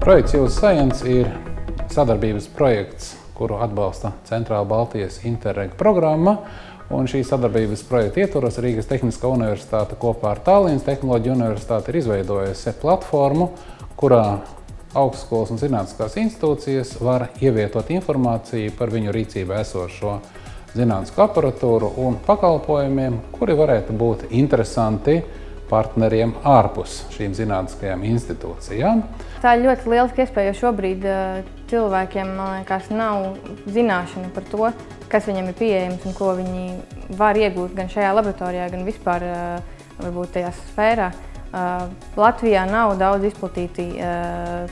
Projekts Use Science ir sadarbības projekts, kuru atbalsta Centrāla Baltijas Interreg programma. Un šī sadarbības projekta ietvaros Rīgas Tehniskā universitāte kopā ar Tallinas Tehnoloģiju universitāti ir izveidojusi platformu, kurā augstskolas un zinātniskās institūcijas var ievietot informāciju par viņu rīcībā esošo zinātnisku aparatūru un pakalpojumiem, kuri varētu būt interesanti partneriem ārpus šīm zinātniskajām institūcijām. Tā ir ļoti lieliska iespēja, jo šobrīd cilvēkiem, man liekas, nav zināšana par to, kas viņiem ir pieejams un ko viņi var iegūt gan šajā laboratorijā, gan vispār varbūt tajā sfērā. Latvijā nav daudz izplatīti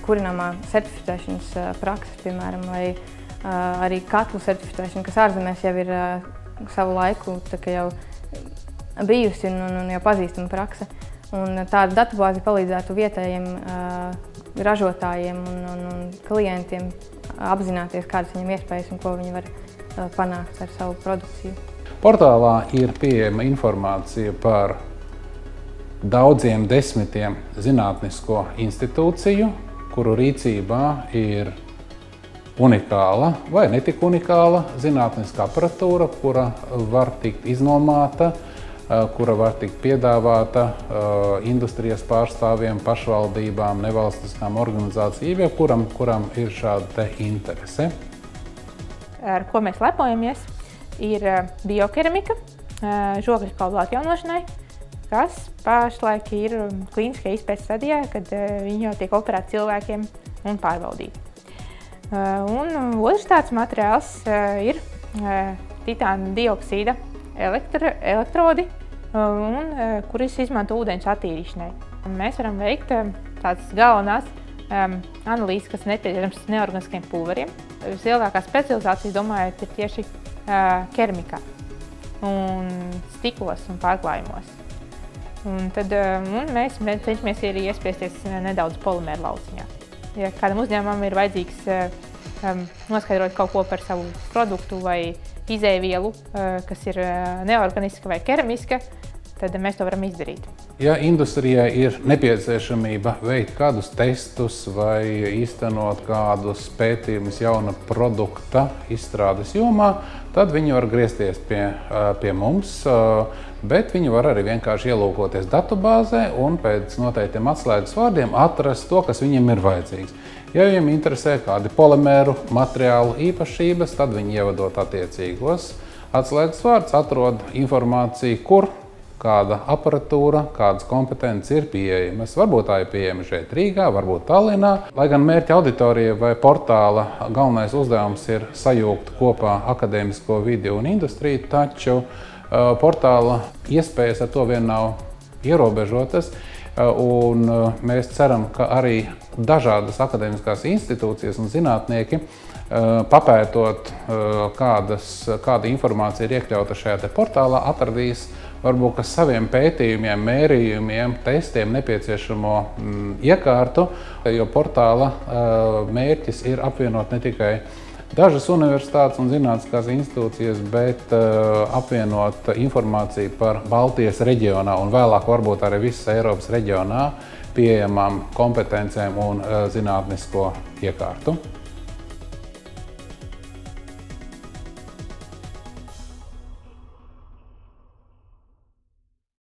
kurināmā certificēšanas prakses, piemēram, vai arī katlu certificēšana, kas ārzemēs jau ir savu laiku jau bijusi un jau pazīstama prakse. Un tāda datubāze palīdzētu vietējiem ražotājiem un klientiem apzināties, kādas viņiem iespējas un ko viņi var panākt ar savu produkciju. Portālā ir pieejama informācija par daudziem desmitiem zinātnisko institūciju, kuru rīcībā ir unikāla vai netik unikāla zinātniska aparatūra, kura var tikt iznomāta, kura var tikt piedāvāta industrijas pārstāvjiem, pašvaldībām, nevalstiskām organizācijām, kuram ir šāda te interese. Ar ko mēs lepojamies, ir biokeramika žokļkaulu atjaunošanai, kas pašlaik ir klīniskajā izpētes stadijā, kad viņi jau tiek operēti cilvēkiem un pārbaudīti. Un otrs tāds materiāls ir titāna dioksīda elektrodi, kuras izmanto ūdens attīrīšanai. Mēs varam veikt tādas galvenās analīzes, kas nepieciešams neorganiskiem pulveriem. Vislielākā specializācija, domājot, ir tieši keramikā un stiklos un pārklājumos. Un tad mēs cenšamies arī iespiesties nedaudz polimēru lauciņā. Ja kādam uzņēmumam ir vajadzīgs noskaidrot kaut ko par savu produktu vai izēvielu, kas ir neorganiska vai keramiska, tad mēs to varam izdarīt. Ja industrijai ir nepieciešamība veikt kādus testus vai īstenot kādus pētījumus jauna produkta izstrādes jomā, tad viņi var griezties pie mums, bet viņi var arī vienkārši ielūkoties datubāzē un pēc noteiktiem atslēgas vārdiem atrast to, kas viņiem ir vajadzīgs. Ja viņiem interesē kādi polimēru materiālu īpašības, tad viņi ievadot attiecīgos atslēgas vārdus, atrod informāciju, kur kāda aparatūra, kādas kompetences ir pieejamas. Varbūt tā ir pieejama šeit Rīgā, varbūt Tallinā. Lai gan mērķa auditorija vai portāla galvenais uzdevums ir sajūgt kopā akadēmisko vidi un industriju, taču portāla iespējas ar to vien nav ierobežotas. Un mēs ceram, ka arī dažādas akadēmiskās institūcijas un zinātnieki, papētot, kāda informācija ir iekļauta šajā te portālā, atradīs varbūt saviem pētījumiem, mērījumiem, testiem nepieciešamo iekārtu, jo portāla mērķis ir apvienot ne tikai dažas universitātes un zinātniskās institūcijas, bet apvienot informāciju par Baltijas reģionā un vēlāk varbūt arī visas Eiropas reģionā pieejamām kompetencēm un zinātnisko iekārtu.